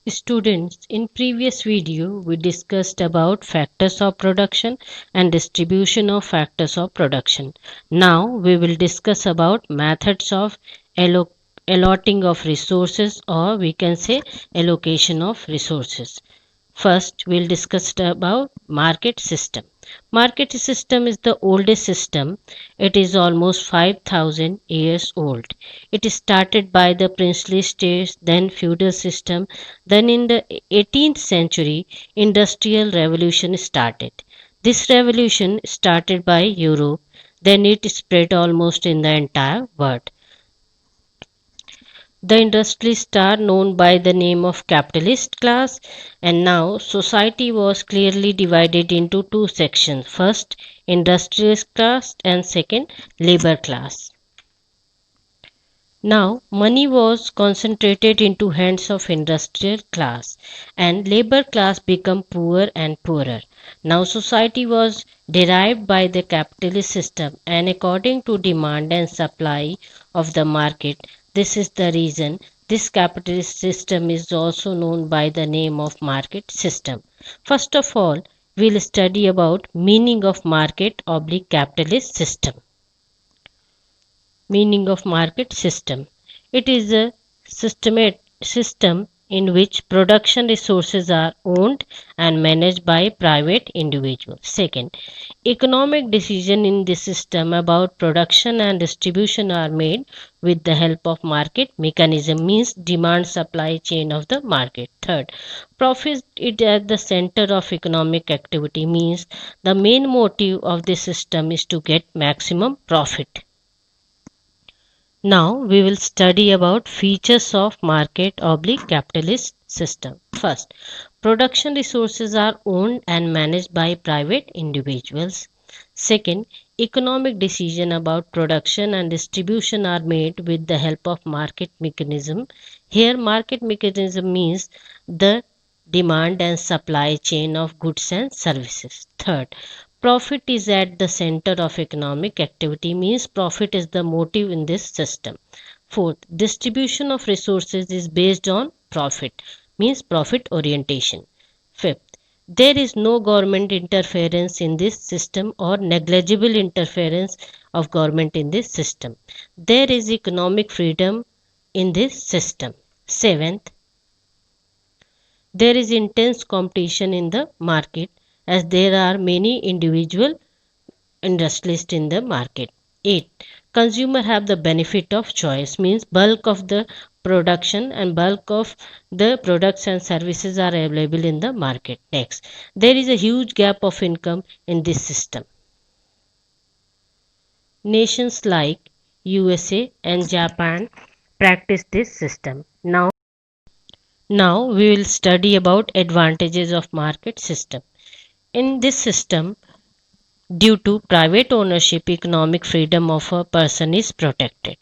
Students, in previous video we discussed about factors of production and distribution of factors of production. Now we will discuss about methods of allotting of resources, or we can say allocation of resources. First, we'll discuss about market system. Market system is the oldest system. It is almost 5000 years old. It started by the princely states, then feudal system, then in the 18th century, industrial revolution started. This revolution started by Europe, then it spread almost in the entire world. The industrialists are known by the name of capitalist class, and now society was clearly divided into two sections: first industrialist class and second labor class. Now money was concentrated into hands of industrial class, and labor class became poorer and poorer. Now society was derived by the capitalist system, and according to demand and supply of the market. This is the reason this capitalist system is also known by the name of market system. First of all, we'll study about meaning of market oblique capitalist system. Meaning of market system. It is a system in which production resources are owned and managed by private individuals. Second, economic decisions in this system about production and distribution are made with the help of market mechanism, means demand supply chain of the market. Third, profit is at the center of economic activity, means the main motive of this system is to get maximum profit. Now we will study about features of market oblique capitalist system. First, production resources are owned and managed by private individuals. Second, economic decisions about production and distribution are made with the help of market mechanism. Here market mechanism means the demand and supply chain of goods and services. Third, profit is at the center of economic activity, means profit is the motive in this system. Fourth, distribution of resources is based on profit, means profit orientation. Fifth, there is no government interference in this system or negligible interference of government in this system. There is economic freedom in this system. Seventh, there is intense competition in the market as there are many individual industrialists in the market. 8. Consumer have the benefit of choice, means bulk of the production and bulk of the products and services are available in the market. Next, there is a huge gap of income in this system. Nations like USA and Japan practice this system. Now we will study about advantages of market system. In this system, due to private ownership, economic freedom of a person is protected.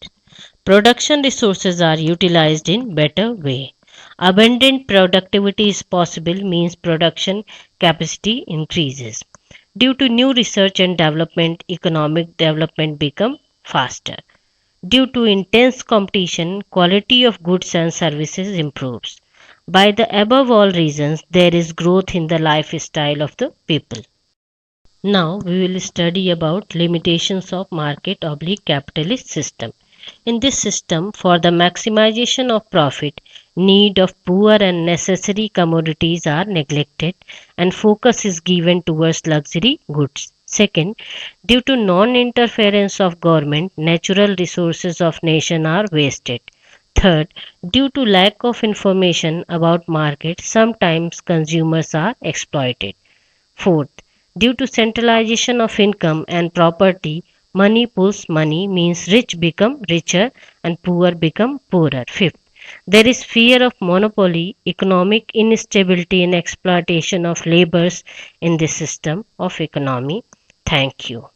Production resources are utilized in better way. Abundant productivity is possible, means production capacity increases. Due to new research and development, economic development become faster. Due to intense competition, quality of goods and services improves. By the above all reasons, there is growth in the lifestyle of the people. Now we will study about limitations of market oblique capitalist system. In this system, for the maximization of profit, need of poor and necessary commodities are neglected and focus is given towards luxury goods. Second, due to non-interference of government, natural resources of nation are wasted. Third, due to lack of information about market, sometimes consumers are exploited. Fourth, due to centralization of income and property, money pulls money, means rich become richer and poor become poorer. Fifth, there is fear of monopoly, economic instability and exploitation of laborers in this system of economy. Thank you.